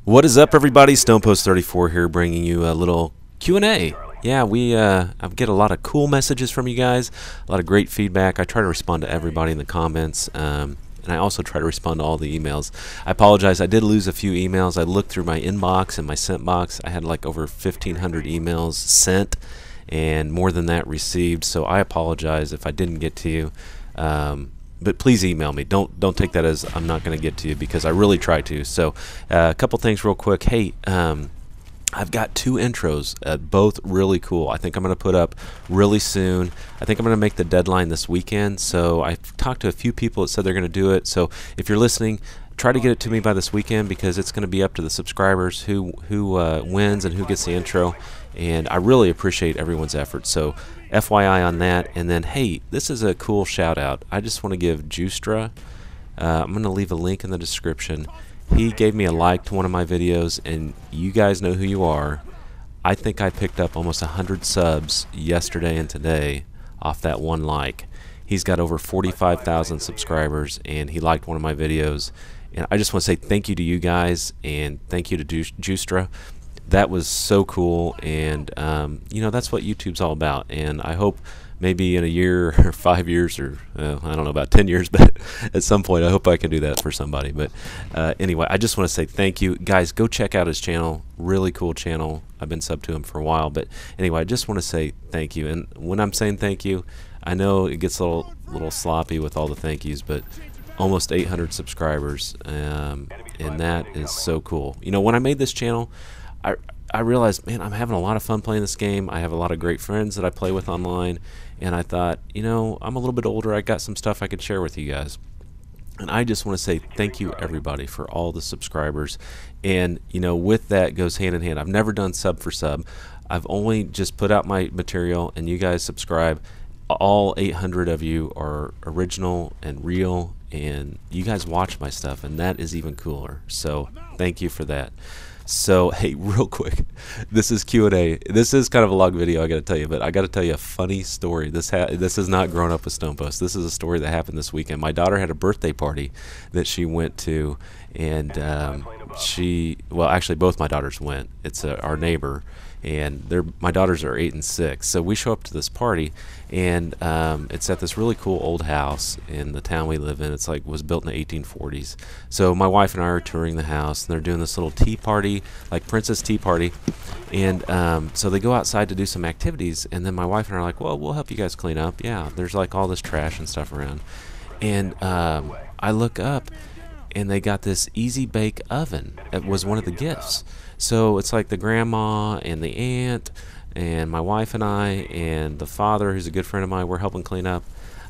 What is up, everybody? StonePost34 here, bringing you a little Q&A. Yeah, I get a lot of cool messages from you guys, a lot of great feedback. I try to respond to everybody in the comments, and I also try to respond to all the emails. I apologize, I did lose a few emails. I looked through my inbox and my sent box. I had like over 1,500 emails sent and more than that received, so I apologize if I didn't get to you. But please email me. Don't take that as I'm not going to get to you, because I really try to. So a couple things real quick. Hey, I've got 2 intros, both really cool. I think I'm going to put up really soon. I think I'm going to make the deadline this weekend. So I've talked to a few people that said they're going to do it. So if you're listening, try to get it to me by this weekend, because it's going to be up to the subscribers who wins and who gets the intro. And I really appreciate everyone's effort. So FYI on that. And then, hey, this is a cool shout out. I just want to give Juistra. I'm going to leave a link in the description. He gave me a like to one of my videos, and you guys know who you are. I think I picked up almost 100 subs yesterday and today off that one like. He's got over 45,000 subscribers, and he liked one of my videos. And I just want to say thank you to you guys, and thank you to Juistra. That was so cool, and you know, that's what YouTube's all about. And I hope maybe in a year or 5 years, or I don't know, about 10 years, but at some point I hope I can do that for somebody. But anyway, I just want to say thank you guys. Go check out his channel, really cool channel. I've been sub to him for a while, but anyway, I just want to say thank you. And when I'm saying thank you, I know it gets a little sloppy with all the thank yous, but almost 800 subscribers, and that is so cool. You know, when I made this channel, I realized, man, I'm having a lot of fun playing this game. I have a lot of great friends that I play with online, and I thought, you know, I'm a little bit older. I got some stuff I could share with you guys. And I just want to say thank you, everybody, for all the subscribers. And, you know, with that goes hand in hand. I've never done sub for sub. I've only just put out my material, and you guys subscribe. All 800 of you are original and real, and you guys watch my stuff, and that is even cooler. So thank you for that. So, hey, real quick, this is Q&A. This is kind of a long video, I got to tell you, but I got to tell you a funny story. This is not grown up with StonePost. This is a story that happened this weekend. My daughter had a birthday party that she went to, and well, actually, both my daughters went. It's our neighbor, and my daughters are 8 and 6. So we show up to this party, and it's at this really cool old house in the town we live in. It's like was built in the 1840s. So my wife and I are touring the house, and they're doing this little tea party, like Princess Tea Party. And so they go outside to do some activities, and then my wife and I are like, well, we'll help you guys clean up. Yeah, there's like all this trash and stuff around. And I look up, and they got this Easy Bake Oven. It was one of the gifts. So it's like the grandma and the aunt and my wife and I and the father, who's a good friend of mine, we're helping clean up.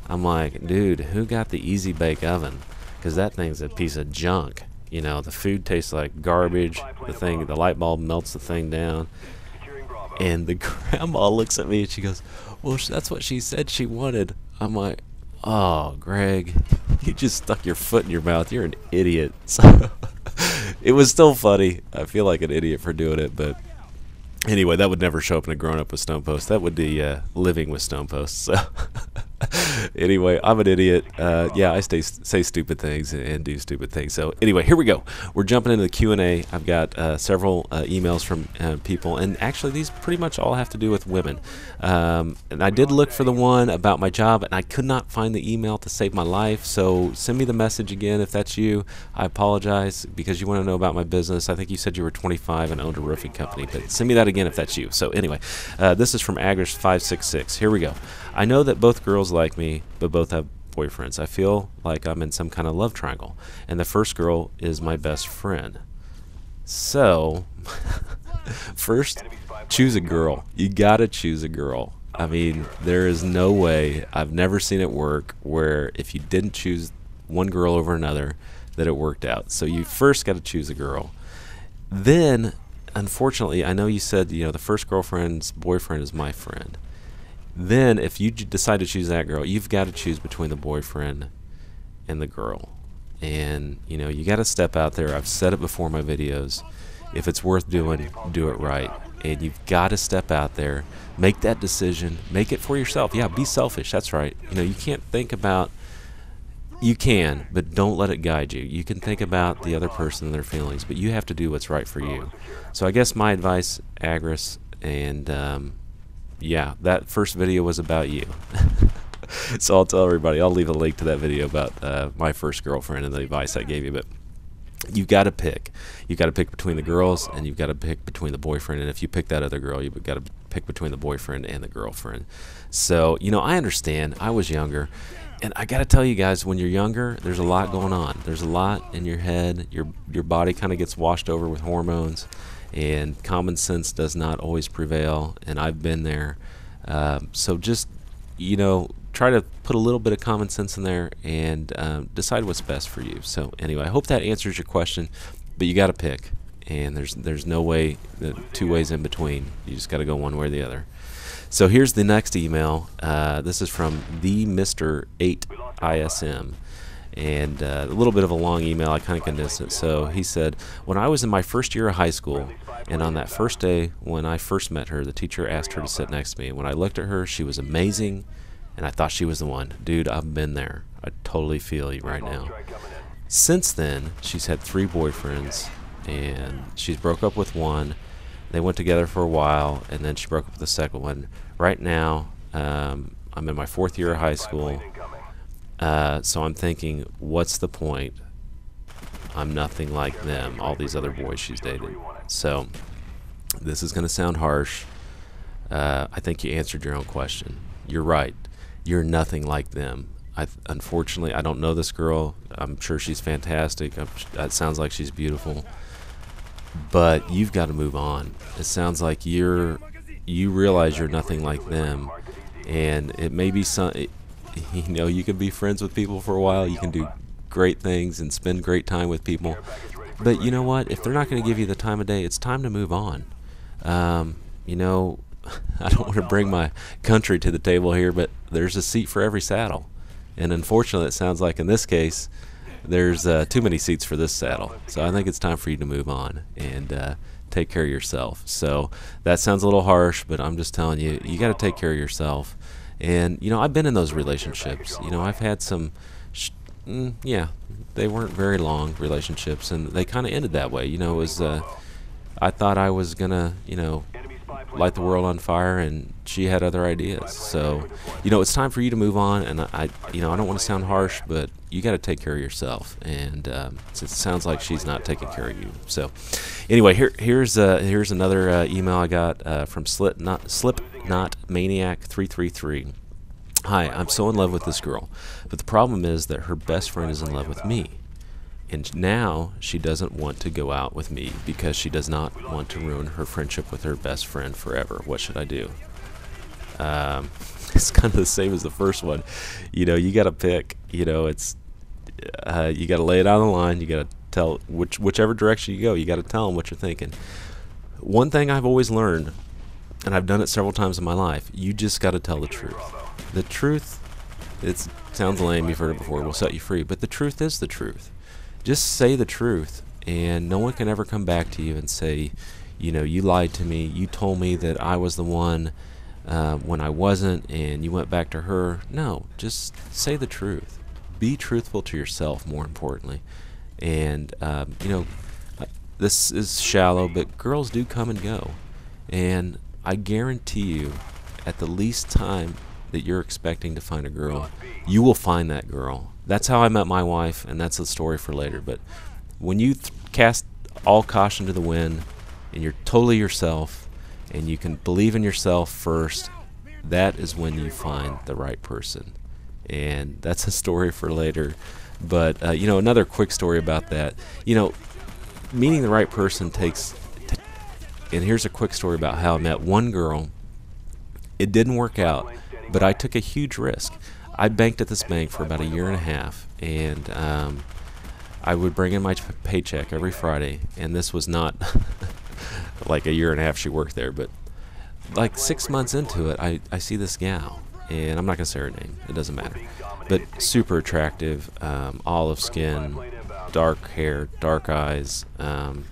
I'm like, dude, who got the Easy Bake Oven? Because that thing's a piece of junk. You know, the food tastes like garbage. The light bulb melts the thing down. And the grandma looks at me and she goes, well, that's what she said she wanted. I'm like, oh, Greg, you just stuck your foot in your mouth. You're an idiot. So it was still funny. I feel like an idiot for doing it, but anyway, that would never show up in a Grown Up with StonePost. That would be living with StonePost. So anyway, I'm an idiot. Yeah, I say stupid things and do stupid things. So anyway, here we go. We're jumping into the Q&A. I've got several emails from people, and actually these pretty much all have to do with women. And I did look for the one about my job, and I could not find the email to save my life. So send me the message again if that's you. I apologize, because you want to know about my business. I think you said you were 25 and owned a roofing company, but send me that again if that's you. So anyway, this is from Agrish566. Here we go. I know that both girls like me, but both have boyfriends. I feel like I'm in some kind of love triangle, and the first girl is my best friend. So, first, choose a girl. You gotta choose a girl. I mean, there is no way, I've never seen it work, where if you didn't choose one girl over another, that it worked out. So you first gotta choose a girl. Then, unfortunately, I know you said, you know, the first girlfriend's boyfriend is my friend. Then, if you decide to choose that girl, you've got to choose between the boyfriend and the girl. And, you know, you got to step out there. I've said it before in my videos. If it's worth doing, do it right. And you've got to step out there, make that decision, make it for yourself. Yeah, be selfish. That's right. You know, you can't think about You can, but don't let it guide you. You can think about the other person and their feelings, but you have to do what's right for you. So I guess my advice, Agris, and yeah, that first video was about you. So I'll tell everybody, I'll leave a link to that video about my first girlfriend and the advice I gave you, but you've got to pick. You've got to pick between the girls, and you've got to pick between the boyfriend, and if you pick that other girl, you've got to pick between the boyfriend and the girlfriend. So, you know, I understand. I was younger, and I got to tell you guys, when you're younger, there's a lot going on. There's a lot in your head. Your body kind of gets washed over with hormones, and common sense does not always prevail, and I've been there. So just, you know, try to put a little bit of common sense in there and decide what's best for you. So anyway, I hope that answers your question, but you got to pick, and there's no way, two ways in between. You just got to go one way or the other. So here's the next email. This is from the Mr. 8ISM, and a little bit of a long email. I kind of condensed it. So he said, when I was in my first year of high school, and on that first day when I first met her, the teacher asked her to sit next to me. When I looked at her, she was amazing, and I thought she was the one. Dude, I've been there. I totally feel you right now. Since then, she's had 3 boyfriends, and she's broke up with one. They went together for a while, and then she broke up with the second one. Right now, I'm in my 4th year of high school, so I'm thinking, what's the point? I'm nothing like them, all these other boys she's dated. So this is going to sound harsh. I think you answered your own question. You're right. You're nothing like them. Unfortunately, I don't know this girl. I'm sure she's fantastic. It sounds like she's beautiful. But you've got to move on. It sounds like you realize you're nothing like them, and it may be you know, you can be friends with people for a while. You can do great things and spend great time with people. But you know what? If they're not going to give you the time of day, it's time to move on. You know, I don't want to bring my country to the table here, but there's a seat for every saddle. And unfortunately, it sounds like in this case, there's too many seats for this saddle. So I think it's time for you to move on and take care of yourself. So that sounds a little harsh, but I'm just telling you, you got to take care of yourself. And, you know, I've been in those relationships. You know, I've had some, yeah, they weren't very long relationships, and they kind of ended that way. You know, it was, I thought I was going to, you know, light the world on fire, and she had other ideas. So, you know, it's time for you to move on, and you know, I don't want to sound harsh, but you got to take care of yourself, and it sounds like she's not taking care of you. So anyway, here's another email I got from Slipknot Maniac 333. Hi, I'm so in love with this girl, but the problem is that her best friend is in love with me. And now she doesn't want to go out with me because she does not want to ruin her friendship with her best friend forever. What should I do? It's kind of the same as the first one. You know, you got to pick. You know, it's you got to lay it out on the line. You got to tell whichever direction you go. You got to tell them what you're thinking. One thing I've always learned, and I've done it several times in my life, you just got to tell the truth. The truth, it sounds lame. You've heard it before. Will set you free, but the truth is the truth. Just say the truth, and no one can ever come back to you and say, you know, you lied to me, you told me that I was the one when I wasn't, and you went back to her. No, just say the truth. Be truthful to yourself, more importantly. And, you know, this is shallow, but girls do come and go. And I guarantee you, at the least time that you're expecting to find a girl, you will find that girl. That's how I met my wife, and that's a story for later. But when you cast all caution to the wind, and you're totally yourself, and you can believe in yourself first, that is when you find the right person. And that's a story for later. But, you know, another quick story about that. You know, meeting the right person takes... And here's a quick story about how I met one girl. It didn't work out, but I took a huge risk. I banked at this bank for about 1.5 years, and I would bring in my paycheck every Friday, and this was not like 1.5 years she worked there, but like 6 months into it, I see this gal, and I'm not going to say her name, it doesn't matter, but super attractive, olive skin, dark hair, dark eyes, and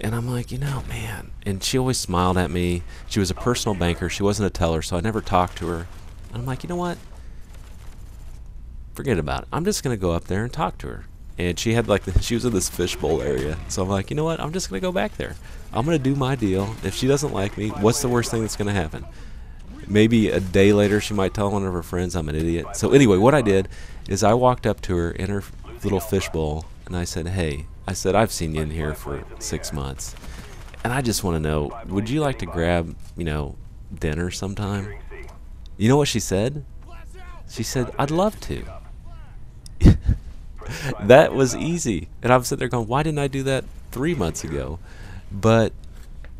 I'm like, you know, man, and she always smiled at me. She was a personal banker, she wasn't a teller, so I never talked to her, and I'm like, you know what? forget about it. I'm just going to go up there and talk to her. And she had like she was in this fishbowl area, so I'm like, you know what? I'm just going to go back there. I'm going to do my deal. If she doesn't like me, what's the worst thing that's going to happen? Maybe a day later she might tell one of her friends I'm an idiot. So anyway, what I did is I walked up to her in her little fishbowl and I said, hey, I said, I've seen you in here for 6 months, and I just want to know, would you like to grab, dinner sometime? You know what she said? She said, I'd love to. That was easy. And I'm sitting there going, why didn't I do that 3 months ago? But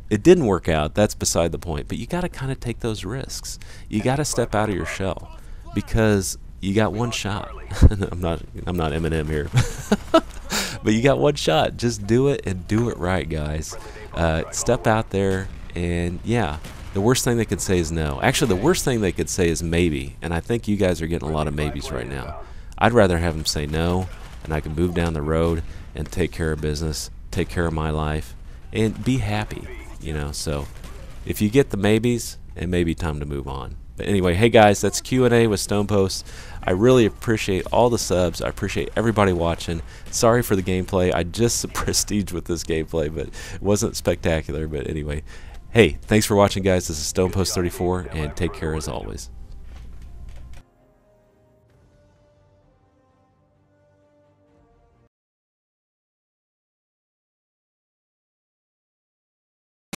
it didn't work out. That's beside the point. But you got to kind of take those risks. You got to step out of your shell because you got one shot. I'm not Eminem here. But you got one shot. Just do it and do it right, guys. Step out there, and yeah, the worst thing they could say is no. Actually, the worst thing they could say is maybe, and I think you guys are getting a lot of maybes right now. I'd rather have them say no, and I can move down the road and take care of business, take care of my life, and be happy, So if you get the maybes, it may be time to move on. But anyway, hey guys, that's Q&A with StonePost. I really appreciate all the subs. I appreciate everybody watching. Sorry for the gameplay. I just prestige with this gameplay, but it wasn't spectacular. But anyway, hey, thanks for watching, guys. This is StonePost 34, and take care as always.